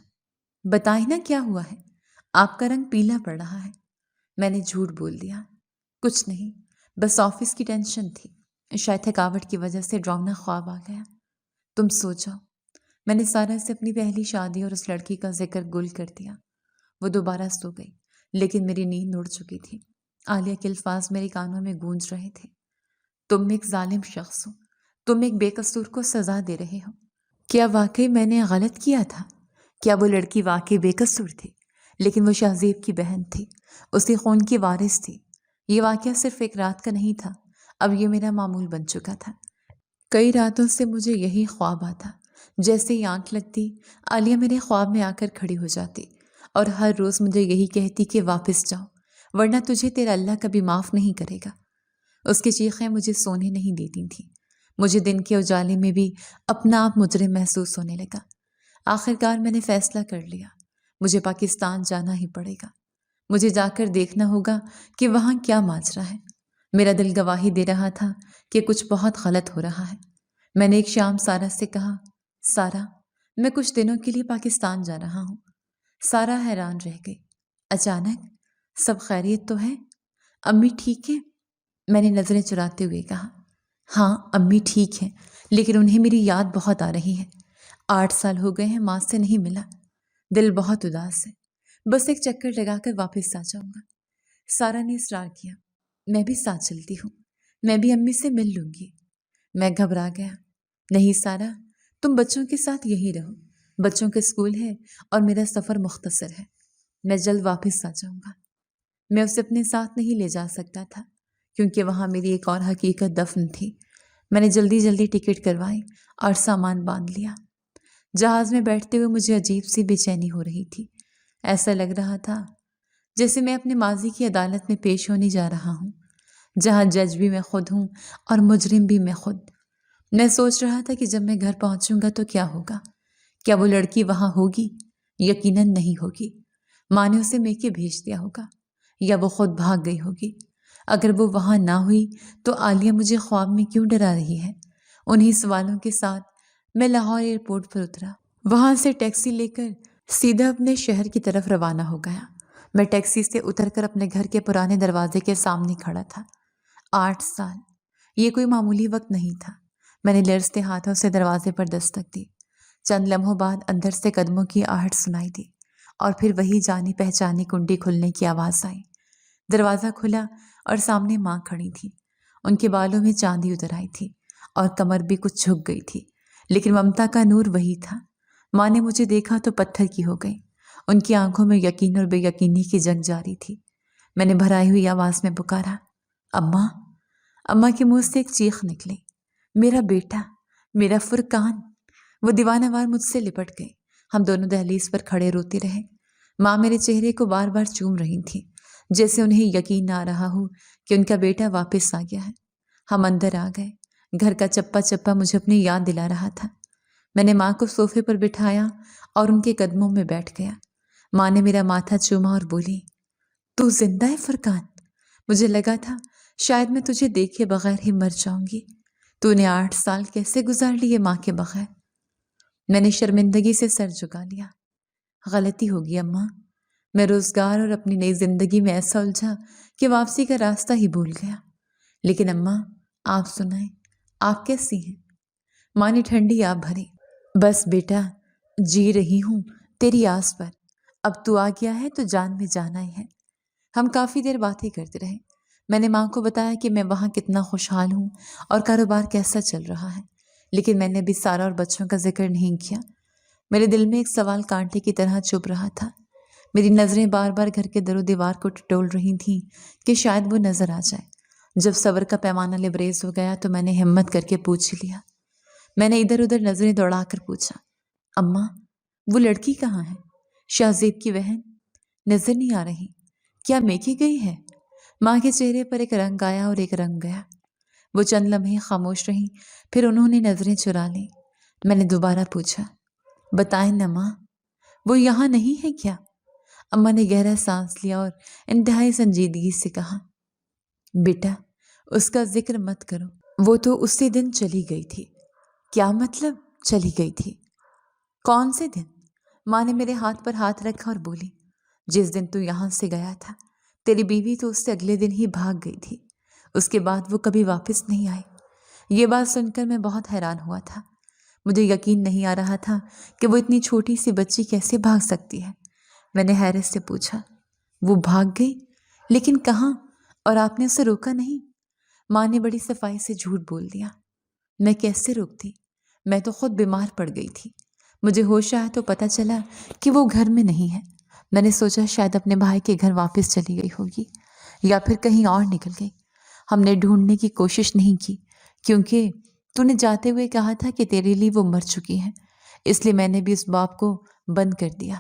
بتائیں نا کیا ہوا ہے؟ آپ کا رنگ پیلا پڑ رہا ہے۔ میں نے جھوٹ بول دیا، کچھ نہیں، بس آفس کی ٹینشن تھی، شاید تھکاوٹ کی وجہ سے ڈراؤنا خواب آ گیا۔ تم سو جاؤ۔ میں نے سارا سے اپنی پہلی شادی اور اس لڑکی کا ذکر گل کر دیا۔ وہ دوبارہ سو گئی، لیکن میری نیند اڑ چکی تھی۔ عالیہ کے الفاظ میرے کانوں میں گونج رہے تھے، تم ایک ظالم شخص ہو، تم ایک بے قصور کو سزا دے رہے ہو۔ کیا واقعی میں نے غلط کیا تھا؟ کیا وہ لڑکی واقعی بے قصور تھی؟ لیکن وہ شہزیب کی بہن تھی، اسی خون کی وارث تھی۔ یہ واقعہ صرف ایک رات کا نہیں تھا، اب یہ میرا معمول بن چکا تھا۔ کئی راتوں سے مجھے یہی خواب آتا۔ جیسے ہی آنکھ لگتی، عالیہ میرے خواب میں آ کر کھڑی ہو جاتی اور ہر روز مجھے یہی کہتی کہ واپس جاؤ، ورنہ تجھے تیرا اللہ کبھی معاف نہیں کرے گا۔ اس کی چیخیں مجھے سونے نہیں دیتی تھیں۔ مجھے دن کے اجالے میں بھی اپنا آپ مجرم محسوس ہونے لگا۔ آخرکار میں نے فیصلہ کر لیا، مجھے پاکستان جانا ہی پڑے گا۔ مجھے جا کر دیکھنا ہوگا کہ وہاں کیا ماجرا ہے۔ میرا دل گواہی دے رہا تھا کہ کچھ بہت غلط ہو رہا ہے۔ میں نے ایک شام سارا سے کہا، سارا، میں کچھ دنوں کے لیے پاکستان جا رہا ہوں۔ سارا حیران رہ گئی۔ اچانک، سب خیریت تو ہے؟ امی ٹھیک ہیں؟ میں نے نظریں چراتے ہوئے کہا، ہاں امی ٹھیک ہیں، لیکن انہیں میری یاد بہت آ رہی ہے۔ 8 سال ہو گئے ہیں ماں سے نہیں ملا، دل بہت اداس ہے، بس ایک چکر لگا کر واپس آ جاؤں گا۔ سارا نے اصرار کیا، میں بھی ساتھ چلتی ہوں، میں بھی امی سے مل لوں گی۔ میں گھبرا گیا، نہیں سارا، تم بچوں کے ساتھ یہی رہو، بچوں کے اسکول ہے اور میرا سفر مختصر ہے، میں جلد واپس آ جاؤں گا۔ میں اسے اپنے ساتھ نہیں لے جا سکتا تھا کیونکہ وہاں میری ایک اور حقیقت دفن تھی۔ میں نے جلدی جلدی ٹکٹ کروائی اور سامان باندھ لیا۔ جہاز میں بیٹھتے ہوئے مجھے عجیب سی بے چینی ہو رہی تھی۔ ایسا لگ رہا تھا جیسے میں اپنے ماضی کی عدالت میں پیش ہونے جا رہا ہوں، جہاں جج بھی میں خود ہوں اور مجرم بھی میں خود۔ میں سوچ رہا تھا کہ جب میں گھر پہنچوں گا تو کیا ہوگا؟ کیا وہ لڑکی وہاں ہوگی؟ یقیناً نہیں ہوگی۔ ماں نے اسے میکے بھیج دیا ہوگا یا وہ خود بھاگ گئی ہوگی۔ اگر وہ وہاں نہ ہوئی تو عالیہ مجھے خواب میں کیوں ڈرا رہی ہے؟ انہی سوالوں کے ساتھ میں لاہور ایئرپورٹ پر اترا۔ وہاں سے ٹیکسی لے کر سیدھا اپنے شہر کی طرف روانہ ہو گیا۔ میں ٹیکسی سے اتر کر اپنے گھر کے پرانے دروازے کے سامنے کھڑا تھا۔ 8 سال، یہ کوئی معمولی وقت نہیں تھا۔ میں نے لرزتے ہاتھوں سے دروازے پر دستک دی۔ چند لمحوں بعد اندر سے قدموں کی آہٹ سنائی دی اور پھر وہی جانی پہچانی کنڈی کھلنے کی آواز آئی۔ دروازہ کھلا اور سامنے ماں کھڑی تھی۔ ان کے بالوں میں چاندی اتر آئی تھی اور کمر بھی کچھ جھک گئی تھی، لیکن ممتا کا نور وہی تھا۔ ماں نے مجھے دیکھا تو پتھر کی ہو گئی۔ ان کی آنکھوں میں یقین اور بے یقینی کی جنگ جاری تھی۔ میں نے بھرائی ہوئی آواز میں پکارا، اماں۔ اماں کے منہ سے ایک چیخ نکلی، میرا بیٹا، میرا فرقان۔ وہ دیوانہ وار مجھ سے لپٹ گئے۔ ہم دونوں دہلیز پر کھڑے روتے رہے۔ ماں میرے چہرے کو بار بار چوم رہی تھی، جیسے انہیں یقین نہ آ رہا ہو کہ ان کا بیٹا واپس آ گیا ہے۔ ہم اندر آ گئے۔ گھر کا چپا چپا مجھے اپنی یاد دلا رہا تھا۔ میں نے ماں کو صوفے پر بٹھایا اور ان کے قدموں میں بیٹھ گیا۔ ماں نے میرا ماتھا چوما اور بولی، تو زندہ ہے فرقان؟ مجھے لگا تھا شاید میں تجھے دیکھے بغیر ہی مر جاؤں گی۔ تو نے 8 سال کیسے گزار لیے ماں کے بغیر؟ میں نے شرمندگی سے سر جھکا لیا۔ غلطی ہوگی اماں، میں روزگار اور اپنی نئی زندگی میں ایسا الجھا کہ واپسی کا راستہ ہی بھول گیا۔ لیکن اماں، آپ سنائیں، آپ کیسی ہیں؟ ماں نے ٹھنڈی آب بھری۔ بس بیٹا، جی رہی ہوں تیری آس پر۔ اب تو آ گیا ہے تو جان میں جانا ہی ہے۔ ہم کافی دیر باتیں کرتے رہے۔ میں نے ماں کو بتایا کہ میں وہاں کتنا خوشحال ہوں اور کاروبار کیسا چل رہا ہے، لیکن میں نے بھی سارا اور بچوں کا ذکر نہیں کیا۔ میرے دل میں ایک سوال کانٹے کی طرح چبھ رہا تھا۔ میری نظریں بار بار گھر کے در و دیوار کو ٹٹول رہی تھیں کہ شاید وہ نظر آ جائے۔ جب صبر کا پیمانہ لبریز ہو گیا تو میں نے ہمت کر کے پوچھ لیا، میں نے ادھر ادھر نظریں دوڑا کر پوچھا، اماں وہ لڑکی کہاں ہے؟ شہزیب کی بہن نظر نہیں آ رہی، کیا میکے گئی ہے؟ ماں کے چہرے پر ایک رنگ آیا اور ایک رنگ گیا۔ وہ چند لمحے خاموش رہیں، پھر انہوں نے نظریں چرا لیں۔ میں نے دوبارہ پوچھا، بتائیں نا ماں، وہ یہاں نہیں ہے کیا؟ اماں نے گہرا سانس لیا اور انتہائی سنجیدگی سے کہا، بیٹا اس کا ذکر مت کرو، وہ تو اسی دن چلی گئی تھی۔ کیا مطلب چلی گئی تھی؟ کون سے دن؟ ماں نے میرے ہاتھ پر ہاتھ رکھا اور بولی، جس دن تو یہاں سے گیا تھا، تیری بیوی تو اس سے اگلے دن ہی بھاگ گئی تھی، اس کے بعد وہ کبھی واپس نہیں آئی۔ یہ بات سن کر میں بہت حیران ہوا تھا۔ مجھے یقین نہیں آ رہا تھا کہ وہ اتنی چھوٹی سی بچی کیسے بھاگ سکتی ہے۔ میں نے حیرت سے پوچھا، وہ بھاگ گئی لیکن کہاں، اور آپ نے اسے روکا نہیں؟ ماں نے بڑی صفائی سے جھوٹ بول دیا۔ میں کیسے روکتی؟ میں تو خود بیمار پڑ گئی تھی۔ مجھے ہوش آیا تو پتہ چلا کہ وہ گھر میں نہیں ہے۔ میں نے سوچا شاید اپنے بھائی کے گھر واپس چلی گئی ہوگی یا پھر کہیں اور نکل گئی۔ ہم نے ڈھونڈنے کی کوشش نہیں کی کیونکہ تو نے جاتے ہوئے کہا تھا کہ تیرے لیے وہ مر چکی ہیں، اس لیے میں نے بھی اس باب کو بند کر دیا۔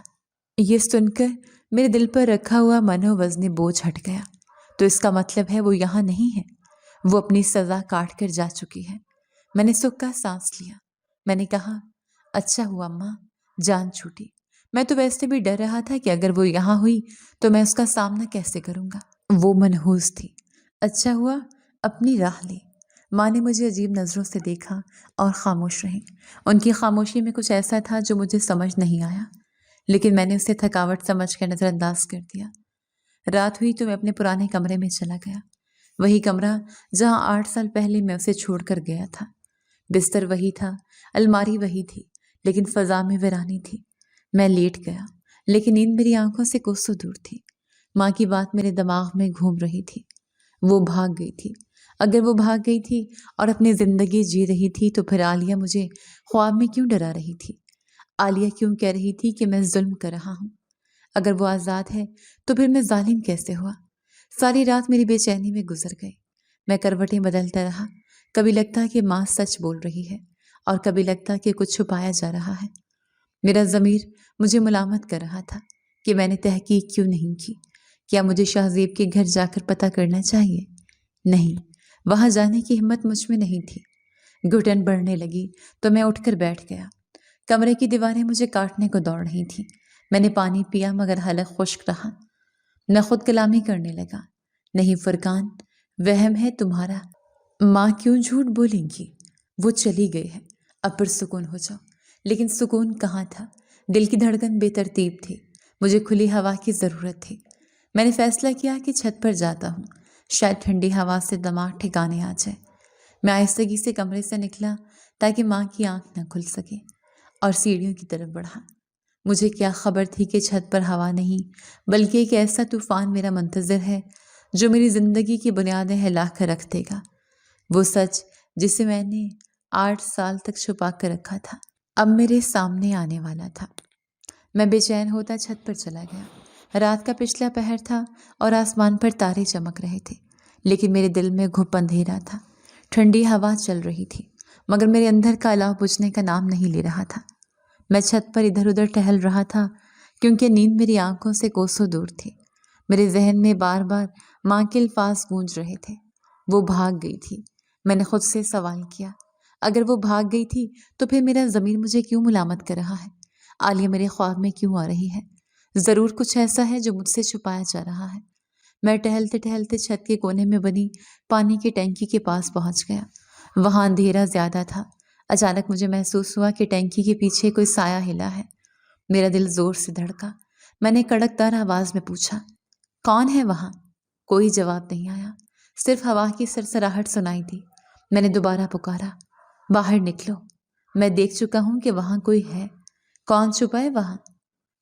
یہ سن کر میرے دل پر رکھا ہوا منو وزن بوجھ ہٹ گیا۔ تو اس کا مطلب ہے وہ یہاں نہیں ہے، وہ اپنی سزا کاٹ کر جا چکی ہے۔ میں نے سکا سانس لیا۔ میں نے کہا، اچھا ہوا ماں، جان چھوٹی۔ میں تو ویسے بھی ڈر رہا تھا کہ اگر وہ یہاں ہوئی تو میں اس کا سامنا کیسے کروں گا۔ وہ منحوس تھی۔ اچھا ہوا اپنی راہ لی۔ ماں نے مجھے عجیب نظروں سے دیکھا اور خاموش رہیں۔ ان کی خاموشی میں کچھ ایسا تھا جو مجھے سمجھ نہیں آیا، لیکن میں نے اسے تھکاوٹ سمجھ کر نظر انداز کر دیا۔ رات ہوئی تو میں اپنے پرانے کمرے میں چلا گیا، وہی کمرہ جہاں 8 سال پہلے میں اسے چھوڑ کر گیا تھا۔ بستر وہی تھا، الماری وہی تھی، لیکن فضا میں ویرانی تھی۔ میں لیٹ گیا، لیکن نیند میری آنکھوں سے کوسوں دور تھی۔ ماں کی بات میرے دماغ میں گھوم رہی تھی۔ وہ بھاگ گئی تھی۔ اگر وہ بھاگ گئی تھی اور اپنی زندگی جی رہی تھی تو پھر عالیہ مجھے خواب میں کیوں ڈرا رہی تھی؟ عالیہ کیوں کہہ رہی تھی کہ میں ظلم کر رہا ہوں؟ اگر وہ آزاد ہے تو پھر میں ظالم کیسے ہوا؟ ساری رات میری بے چینی میں گزر گئی۔ میں کروٹیں بدلتا رہا۔ کبھی لگتا کہ ماں سچ بول رہی ہے اور کبھی لگتا کہ کچھ چھپایا جا رہا ہے۔ میرا ضمیر مجھے ملامت کر رہا تھا کہ میں نے تحقیق کیوں نہیں کی۔ کیا مجھے شہزیب کے گھر جا کر پتہ کرنا چاہیے؟ نہیں، وہاں جانے کی ہمت مجھ میں نہیں تھی۔ گھٹن بڑھنے لگی تو میں اٹھ کر بیٹھ گیا۔ کمرے کی دیواریں مجھے کاٹنے کو دوڑ رہی تھیں۔ میں نے پانی پیا مگر حلق خشک رہا۔ میں خود کلامی کرنے لگا، نہیں فرقان، وہم ہے تمہارا۔ ماں کیوں جھوٹ بولیں گی؟ وہ چلی گئی ہے، اب پرسکون ہو جاؤ۔ لیکن سکون کہاں تھا؟ دل کی دھڑکن بے ترتیب تھی۔ مجھے کھلی ہوا کی ضرورت تھی۔ میں نے فیصلہ کیا کہ چھت پر جاتا ہوں، شاید ٹھنڈی ہوا سے دماغ ٹھکانے آ جائے۔ میں آہستگی سے کمرے سے نکلا تاکہ ماں کی آنکھ نہ کھل سکے اور سیڑھیوں کی طرف بڑھا۔ مجھے کیا خبر تھی کہ چھت پر ہوا نہیں بلکہ ایک ایسا طوفان میرا منتظر ہے جو میری زندگی کی بنیادیں ہلا کر رکھ دے گا۔ وہ سچ جسے میں نے 8 سال تک چھپا کر رکھا تھا اب میرے سامنے آنے والا تھا۔ میں بے چین ہوتا چھت پر چلا گیا۔ رات کا پچھلا پہر تھا اور آسمان پر تارے چمک رہے تھے، لیکن میرے دل میں گھپ اندھیرا تھا۔ ٹھنڈی ہوا چل رہی تھی مگر میرے اندر کا الاؤ بجھنے کا نام نہیں لے رہا تھا۔ میں چھت پر ادھر ادھر ٹہل رہا تھا کیونکہ نیند میری آنکھوں سے کوسوں دور تھی۔ میرے ذہن میں بار بار ماں کے الفاظ گونج رہے تھے، وہ بھاگ گئی تھی۔ میں نے خود سے سوال کیا، اگر وہ بھاگ گئی تھی تو پھر میرا ضمیر مجھے کیوں ملامت کر رہا ہے؟ عالیہ میرے خواب میں کیوں آ رہی ہے؟ ضرور کچھ ایسا ہے جو مجھ سے چھپایا جا رہا ہے۔ میں ٹہلتے ٹہلتے چھت کے کونے میں بنی پانی کی ٹینکی کے پاس پہنچ گیا۔ وہاں اندھیرا زیادہ تھا۔ اچانک مجھے محسوس ہوا کہ ٹینکی کے پیچھے کوئی سایہ ہلا ہے۔ میرا دل زور سے دھڑکا۔ میں نے کڑک دار آواز میں پوچھا، کون ہے وہاں؟ کوئی جواب نہیں آیا، صرف ہوا کی سرسراہٹ سنائی دی۔ میں نے دوبارہ پکارا، باہر نکلو، میں دیکھ چکا ہوں کہ وہاں کوئی ہے، کون چھپا ہے وہاں؟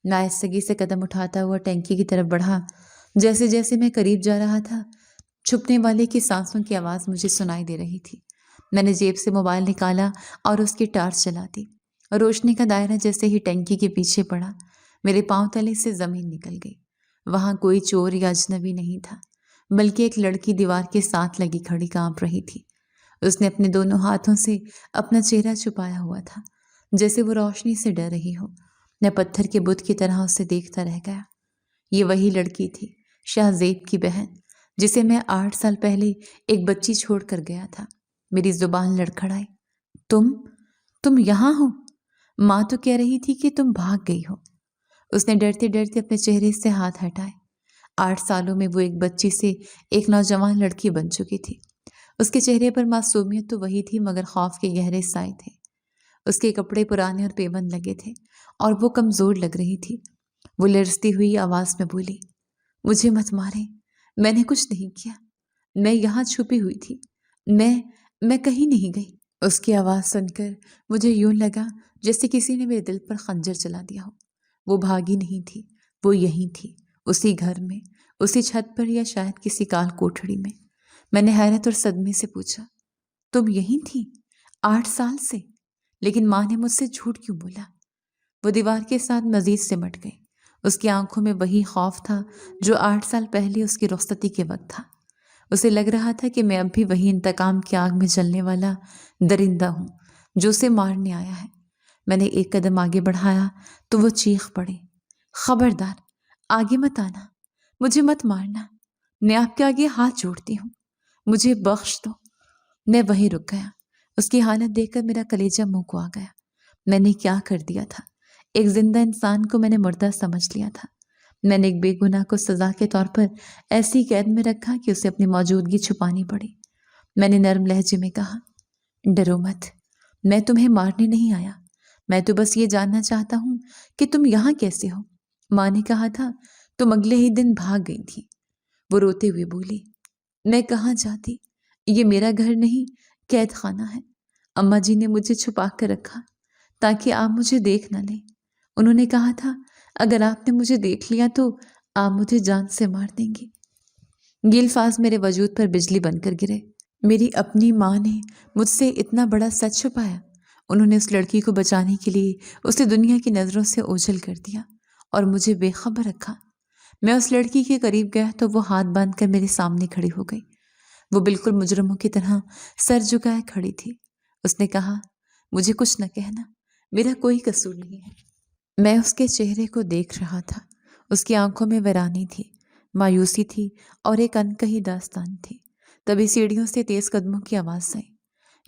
میں آہستگی سے قدم اٹھاتا ہوا ٹینکی کی طرف بڑھا۔ جیسے جیسے میں قریب جا رہا تھا چھپنے والے کی سانسوں کی آواز مجھے سنائی دے رہی تھی۔ میں نے جیب سے موبائل نکالا اور اس کی ٹارچ چلا دی۔ روشنی کا دائرہ جیسے ہی ٹینکی کے پیچھے پڑا، میرے پاؤں تلے سے زمین نکل گئی۔ وہاں کوئی چور یا اجنبی نہیں تھا، بلکہ ایک لڑکی دیوار کے ساتھ لگی کھڑی کانپ رہی تھی۔ اس نے اپنے دونوں ہاتھوں سے اپنا چہرہ چھپایا ہوا تھا، جیسے وہ روشنی سے ڈر رہی ہو۔ میں پتھر کے بت کی طرح اسے دیکھتا رہ گیا۔ یہ وہی لڑکی تھی، شاہ زیب کی بہن، جسے میں 8 سال پہلے ایک بچی چھوڑ کر گیا تھا۔ میری زبان لڑکھڑائی۔ تم یہاں ہو؟ ماں تو کہہ رہی تھی کہ تم بھاگ گئی ہو۔ اس نے ڈرتے ڈرتے اپنے چہرے سے ہاتھ ہٹائے۔ 8 سالوں میں وہ ایک بچی سے ایک نوجوان لڑکی بن چکی تھی۔ اس کے چہرے پر معصومیت تو وہی تھی، مگر خوف کے گہرے سائے تھے۔ اس کے کپڑے پرانے اور پیبند لگے تھے اور وہ کمزور لگ رہی تھی۔ وہ لرزتی ہوئی آواز میں بولی، مجھے مت مارے، میں نے کچھ نہیں کیا، میں یہاں چھپی ہوئی تھی، میں کہیں نہیں گئی۔ اس کی آواز سن کر مجھے یوں لگا جیسے کسی نے میرے دل پر خنجر چلا دیا ہو۔ وہ بھاگی نہیں تھی، وہ یہیں تھی، اسی گھر میں، اسی چھت پر، یا شاید کسی کال کوٹھڑی میں۔ میں نے حیرت اور صدمے سے پوچھا، تم یہیں تھی 8 سال سے؟ لیکن ماں نے مجھ سے جھوٹ کیوں بولا؟ وہ دیوار کے ساتھ مزید سمٹ گئی۔ اس کی آنکھوں میں وہی خوف تھا جو 8 سال پہلے اس کی رخصتی کے وقت تھا۔ اسے لگ رہا تھا کہ میں اب بھی وہی انتقام کی آگ میں جلنے والا درندہ ہوں جو اسے مارنے آیا ہے۔ میں نے ایک قدم آگے بڑھایا تو وہ چیخ پڑے، خبردار، آگے مت آنا، مجھے مت مارنا، میں آپ کے آگے ہاتھ جوڑتی ہوں، مجھے بخش دو۔ میں وہیں رک گیا۔ اس کی حالت دیکھ کر میرا کلیجہ منہ کو آ گیا۔ میں نے کیا کر دیا تھا؟ ایک زندہ انسان کو میں نے مردہ سمجھ لیا تھا۔ میں نے ایک بے گناہ کو سزا کے طور پر ایسی قید میں رکھا کہ اسے اپنی موجودگی چھپانی پڑی۔ میں نے نرم لہجے میں کہا، ڈرو مت، میں تمہیں مارنے نہیں آیا، میں تو بس یہ جاننا چاہتا ہوں کہ تم یہاں کیسے ہو؟ ماں نے کہا تھا تم اگلے ہی دن بھاگ گئی تھی۔ وہ روتے ہوئے بولی، میں کہاں جاتی، یہ میرا گھر نہیں، قید خانہ ہے۔ اماں جی نے مجھے چھپا کر رکھا تاکہ آپ مجھے دیکھ نہ لیں۔ انہوں نے کہا تھا اگر آپ نے مجھے دیکھ لیا تو آپ مجھے جان سے مار دیں گے۔ یہ الفاظ میرے وجود پر بجلی بن کر گرے۔ میری اپنی ماں نے مجھ سے اتنا بڑا سچ چھپایا۔ انہوں نے اس لڑکی کو بچانے کے لیے اسے دنیا کی نظروں سے اوجھل کر دیا اور مجھے بے خبر رکھا۔ میں اس لڑکی کے قریب گیا تو وہ ہاتھ باندھ کر میرے سامنے کھڑی ہو گئی۔ وہ بالکل مجرموں کی طرح سر جھکائے کھڑی تھی۔ اس نے کہا، مجھے کچھ نہ کہنا، میرا کوئی قصور نہیں ہے۔ میں اس کے چہرے کو دیکھ رہا تھا۔ اس کی آنکھوں میں ویرانی تھی، مایوسی تھی اور ایک انکہی داستان تھی۔ تبھی سیڑھیوں سے تیز قدموں کی آواز آئی۔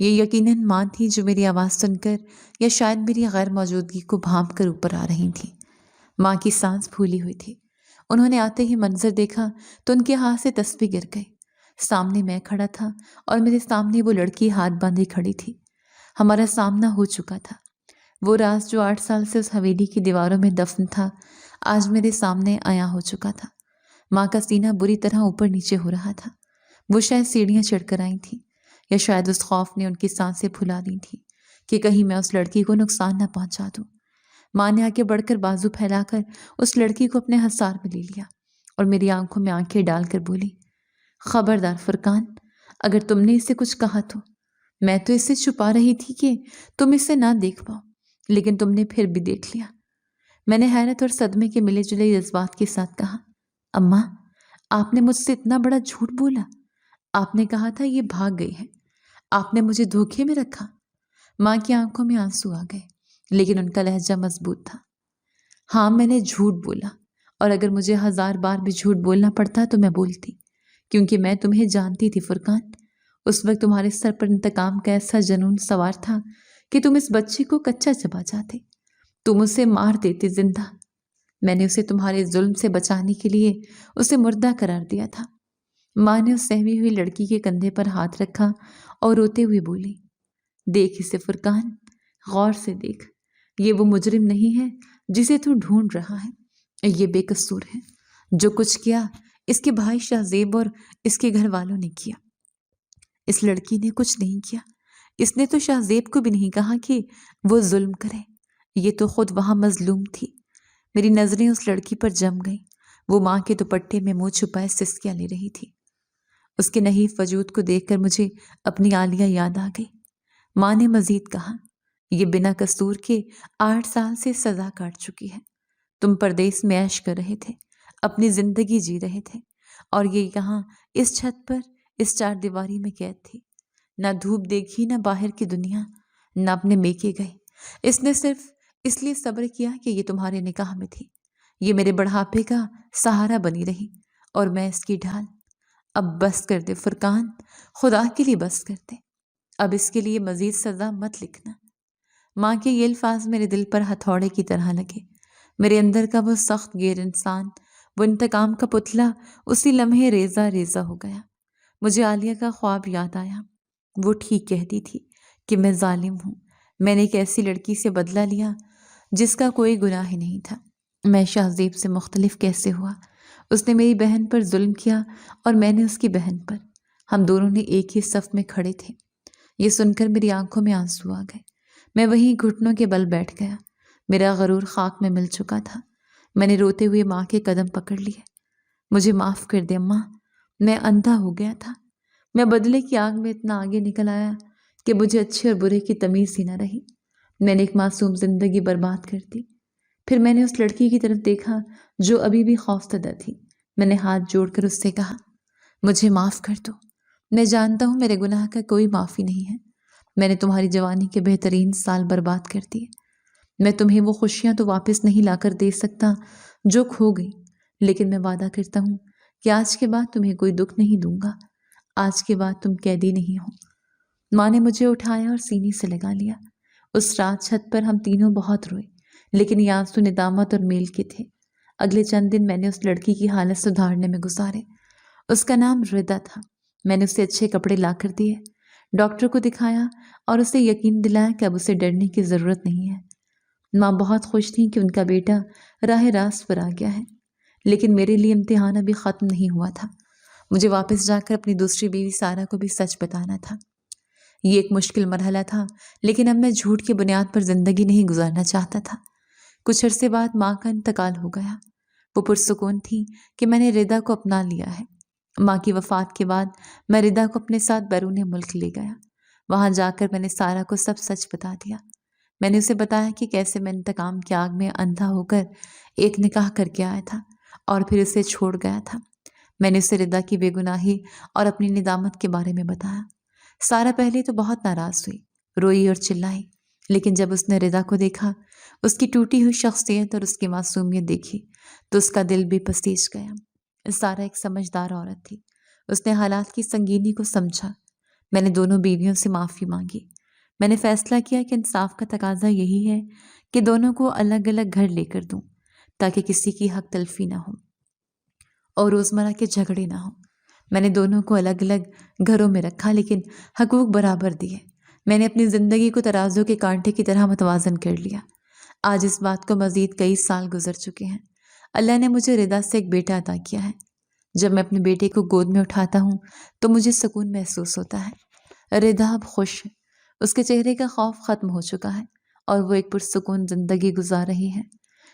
یہ یقیناً ماں تھی جو میری آواز سن کر یا شاید میری غیر موجودگی کو بھانپ کر اوپر آ رہی تھی۔ ماں کی سانس پھولی ہوئی تھی۔ انہوں نے آتے ہی منظر دیکھا تو ان کے ہاتھ سے تسبیح گر گئی۔ سامنے میں کھڑا تھا اور میرے سامنے وہ لڑکی ہاتھ باندھے کھڑی تھی۔ ہمارا سامنا ہو چکا تھا۔ وہ راز جو 8 سال سے اس حویلی کی دیواروں میں دفن تھا آج میرے سامنے عیاں ہو چکا تھا۔ ماں کا سینہ بری طرح اوپر نیچے ہو رہا تھا۔ وہ شاید سیڑھیاں چڑھ کر آئی تھیں یا شاید اس خوف نے ان کی سانسیں پھلا دی تھیں کہ کہیں میں اس لڑکی کو نقصان نہ پہنچا دوں۔ ماں نے آگے بڑھ کر بازو پھیلا کر اس لڑکی کو اپنے حصار میں لے لیا اور میری آنکھوں میں آنکھیں ڈال کر بولی، خبردار فرقان، اگر تم نے اسے کچھ کہا تو میں تو اسے چھپا رہی تھی کہ تم اسے نہ دیکھ پاؤ، لیکن تم نے پھر بھی دیکھ لیا۔ میں نے حیرت اور صدمے کے ملے جلے جذبات کے ساتھ کہا، اماں، آپ نے مجھ سے اتنا بڑا جھوٹ بولا؟ آپ نے کہا تھا یہ بھاگ گئی ہے، آپ نے مجھے دھوکے میں رکھا۔ ماں کی آنکھوں میں آنسو آ گئے، لیکن ان کا لہجہ مضبوط تھا۔ ہاں، میں نے جھوٹ بولا، اور اگر مجھے 1000 بار بھی جھوٹ بولنا پڑتا تو میں بولتی، کیونکہ میں تمہیں جانتی تھی فرقان۔ اس وقت تمہارے سر پر انتقام کا ایسا جنون سوار تھا کہ تم اس بچے کو کچا چبا جاتے، تم اسے مار دیتے زندہ۔ میں نے اسے تمہارے ظلم سے بچانے کے لیے اسے مردہ قرار دیا تھا۔ ماں نے اس سہمی ہوئی لڑکی کے کندھے پر ہاتھ رکھا اور روتے ہوئے بولی، دیکھ اسے فرقان، غور سے دیکھ، یہ وہ مجرم نہیں ہے جسے تو ڈھونڈ رہا ہے، یہ بے قصور ہے۔ جو کچھ کیا اس کے بھائی شاہ زیب اور اس کے گھر والوں نے کیا۔ اس لڑکی نے کچھ نہیں کیا۔ اس نے تو شاہ زیب کو بھی نہیں کہا کہ وہ ظلم کرے، یہ تو خود وہاں مظلوم تھی۔ میری نظریں اس لڑکی پر جم گئیں۔ وہ ماں کے دوپٹے میں منہ چھپائے سسکیاں لے رہی تھی۔ اس کے نحیف وجود کو دیکھ کر مجھے اپنی عالیہ یاد آ گئی۔ ماں نے مزید کہا، یہ بنا قصور کے 8 سال سے سزا کاٹ چکی ہے۔ تم پردیس میں عیش کر رہے تھے، اپنی زندگی جی رہے تھے، اور یہ یہاں اس چھت پر اس 4 دیواری میں قید تھی۔ نہ دھوپ دیکھی، نہ باہر کی دنیا، نہ اپنے میکے گئے۔ اس نے صرف اس لیے صبر کیا کہ یہ تمہارے نکاح میں تھی، یہ میرے بڑھاپے کا سہارا بنی رہی اور میں اس کی ڈھال۔ اب بس کر دے فرقان، خدا کے لیے بس کر دے، اب اس کے لیے مزید سزا مت لکھنا۔ ماں کے یہ الفاظ میرے دل پر ہتھوڑے کی طرح لگے۔ میرے اندر کا وہ سخت گیر انسان، وہ انتقام کا پتلا اسی لمحے ریزہ ریزہ ہو گیا۔ مجھے عالیہ کا خواب یاد آیا۔ وہ ٹھیک کہتی تھی کہ میں ظالم ہوں، میں نے ایک ایسی لڑکی سے بدلہ لیا جس کا کوئی گناہ ہی نہیں تھا۔ میں شہزیب سے مختلف کیسے ہوا؟ اس نے میری بہن پر ظلم کیا اور میں نے اس کی بہن پر۔ ہم دونوں نے ایک ہی صف میں کھڑے تھے۔ یہ سن کر میری آنکھوں میں آنسو آ گئے۔ میں وہیں گھٹنوں کے بل بیٹھ گیا۔ میرا غرور خاک میں مل چکا تھا۔ میں نے روتے ہوئے ماں کے قدم پکڑ لیے۔ مجھے معاف کر دے اماں، میں اندھا ہو گیا تھا۔ میں بدلے کی آگ میں اتنا آگے نکل آیا کہ مجھے اچھے اور برے کی تمیز ہی نہ رہی۔ میں نے ایک معصوم زندگی برباد کر دی۔ پھر میں نے اس لڑکی کی طرف دیکھا جو ابھی بھی خوفزدہ تھی۔ میں نے ہاتھ جوڑ کر اس سے کہا، مجھے معاف کر دو۔ میں جانتا ہوں میرے گناہ کا کوئی معافی نہیں ہے۔ میں نے تمہاری جوانی کے بہترین سال برباد کر دیے۔ میں تمہیں وہ خوشیاں تو واپس نہیں لا کر دے سکتا جو کھو گئی، لیکن میں وعدہ کرتا ہوں کہ آج کے بعد تمہیں کوئی دکھ نہیں دوں گا۔ آج کے بعد تم قیدی نہیں ہو۔ ماں نے مجھے اٹھایا اور سینے سے لگا لیا۔ اس رات چھت پر ہم تینوں بہت روئے، لیکن یہ آنسو ندامت اور میل کے تھے۔ اگلے چند دن میں نے اس لڑکی کی حالت سدھارنے میں گزارے۔ اس کا نام ردا تھا۔ میں نے اسے اچھے کپڑے لا کر دیے، ڈاکٹر کو دکھایا اور اسے یقین دلایا کہ اب اسے ڈرنے کی ضرورت نہیں ہے۔ ماں بہت خوش تھی کہ ان کا بیٹا راہ راست پر آ گیا ہے، لیکن میرے لیے امتحان ابھی ختم نہیں ہوا تھا۔ مجھے واپس جا کر اپنی دوسری بیوی سارہ کو بھی سچ بتانا تھا۔ یہ ایک مشکل مرحلہ تھا، لیکن اب میں جھوٹ کی بنیاد پر زندگی نہیں گزارنا چاہتا تھا۔ کچھ عرصے بعد ماں کا انتقال ہو گیا۔ وہ پرسکون تھی کہ میں نے ردا کو اپنا لیا ہے۔ ماں کی وفات کے بعد میں ردا کو اپنے ساتھ بیرون ملک لے گیا۔ وہاں جا کر میں نے سارہ کو سب سچ بتا دیا۔ میں نے اسے بتایا کہ کیسے میں انتقام کی آگ میں اندھا ہو کر ایک نکاح کر کے آیا تھا اور پھر اسے چھوڑ گیا تھا۔ میں نے اسے ردا کی بے گناہی اور اپنی ندامت کے بارے میں بتایا۔ سارہ پہلے تو بہت ناراض ہوئی، روئی اور چلائی، لیکن جب اس نے ردا کو دیکھا، اس کی ٹوٹی ہوئی شخصیت اور اس کی معصومیت دیکھی، تو اس کا دل بھی پسیج گیا۔ سارہ ایک سمجھدار عورت تھی۔ اس نے حالات کی سنگینی کو سمجھا۔ میں نے دونوں بیویوں سے معافی مانگی۔ میں نے فیصلہ کیا کہ انصاف کا تقاضا یہی ہے کہ دونوں کو الگ الگ گھر لے کر دوں، تاکہ کسی کی حق تلفی نہ ہو اور روزمرہ کے جھگڑے نہ ہوں۔ میں نے دونوں کو الگ الگ گھروں میں رکھا، لیکن حقوق برابر دیے۔ میں نے اپنی زندگی کو ترازو کے کانٹے کی طرح متوازن کر لیا۔ آج اس بات کو مزید کئی سال گزر چکے ہیں۔ اللہ نے مجھے ردا سے ایک بیٹا عطا کیا ہے۔ جب میں اپنے بیٹے کو گود میں اٹھاتا ہوں تو مجھے سکون محسوس ہوتا ہے۔ ردا اب خوش ہے، اس کے چہرے کا خوف ختم ہو چکا ہے اور وہ ایک پرسکون زندگی گزار رہی ہے۔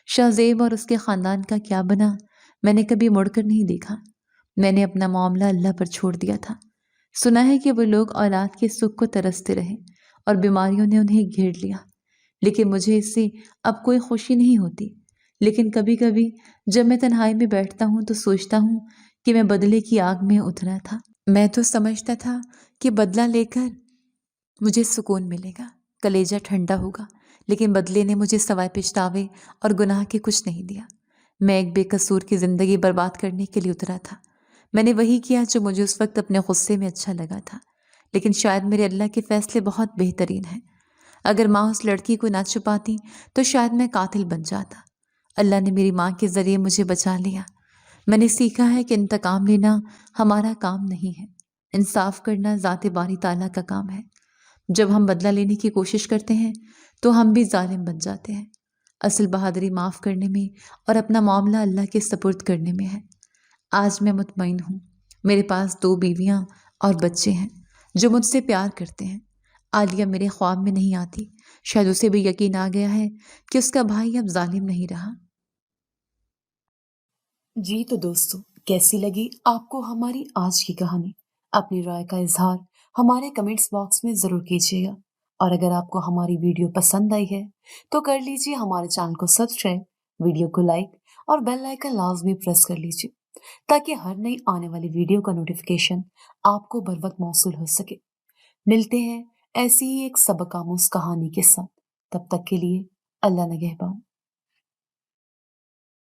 شہزیب اور اس کے خاندان کا کیا بنا، میں نے کبھی مڑ کر نہیں دیکھا۔ میں نے اپنا معاملہ اللہ پر چھوڑ دیا تھا۔ سنا ہے کہ وہ لوگ اولاد کے سکھ کو ترستے رہے اور بیماریوں نے انہیں گھیر لیا، لیکن مجھے اس سے اب کوئی خوشی نہیں ہوتی۔ لیکن کبھی کبھی جب میں تنہائی میں بیٹھتا ہوں تو سوچتا ہوں کہ میں بدلے کی آگ میں اترا تھا۔ میں تو سمجھتا تھا کہ بدلہ لے کر مجھے سکون ملے گا، کلیجہ ٹھنڈا ہوگا، لیکن بدلے نے مجھے سوائے پچھتاوے اور گناہ کے کچھ نہیں دیا۔ میں ایک بے قصور کی زندگی برباد کرنے کے لیے اترا تھا۔ میں نے وہی کیا جو مجھے اس وقت اپنے غصے میں اچھا لگا تھا، لیکن شاید میرے اللہ کے فیصلے بہت بہترین ہیں۔ اگر ماں اس لڑکی کو نہ چھپاتی تو شاید میں قاتل بن جاتا۔ اللہ نے میری ماں کے ذریعے مجھے بچا لیا۔ میں نے سیکھا ہے کہ انتقام لینا ہمارا کام نہیں ہے، انصاف کرنا ذات باری تعالیٰ کا کام ہے۔ جب ہم بدلہ لینے کی کوشش کرتے ہیں تو ہم بھی ظالم بن جاتے ہیں۔ اصل بہادری معاف کرنے میں اور اپنا معاملہ اللہ کے سپرد کرنے میں ہے۔ آج میں مطمئن ہوں۔ میرے پاس 2 بیویاں اور بچے ہیں جو مجھ سے پیار کرتے ہیں۔ عالیہ میرے خواب میں نہیں آتی۔ شاید اسے بھی یقین آ گیا ہے کہ اس کا بھائی اب ظالم نہیں رہا۔ جی تو دوستو، کیسی لگی آپ کو ہماری آج کی کہانی؟ اپنی رائے کا اظہار ہمارے کمنٹس باکس میں ضرور کیجیے گا، اور اگر آپ کو ہماری ویڈیو پسند آئی ہے تو کر لیجیے ہمارے چینل کو سبسکرائب، ویڈیو کو لائک اور بیل آئیکن لازمی پریس کر لیجیے تاکہ ہر نئی آنے والی ویڈیو کا نوٹیفیکیشن آپ کو بر وقت موصول ہو سکے۔ ملتے ہیں ایسی ہی ایک سبق آموز کہانی کے ساتھ، تب تک کے لیے اللہ نگہبان۔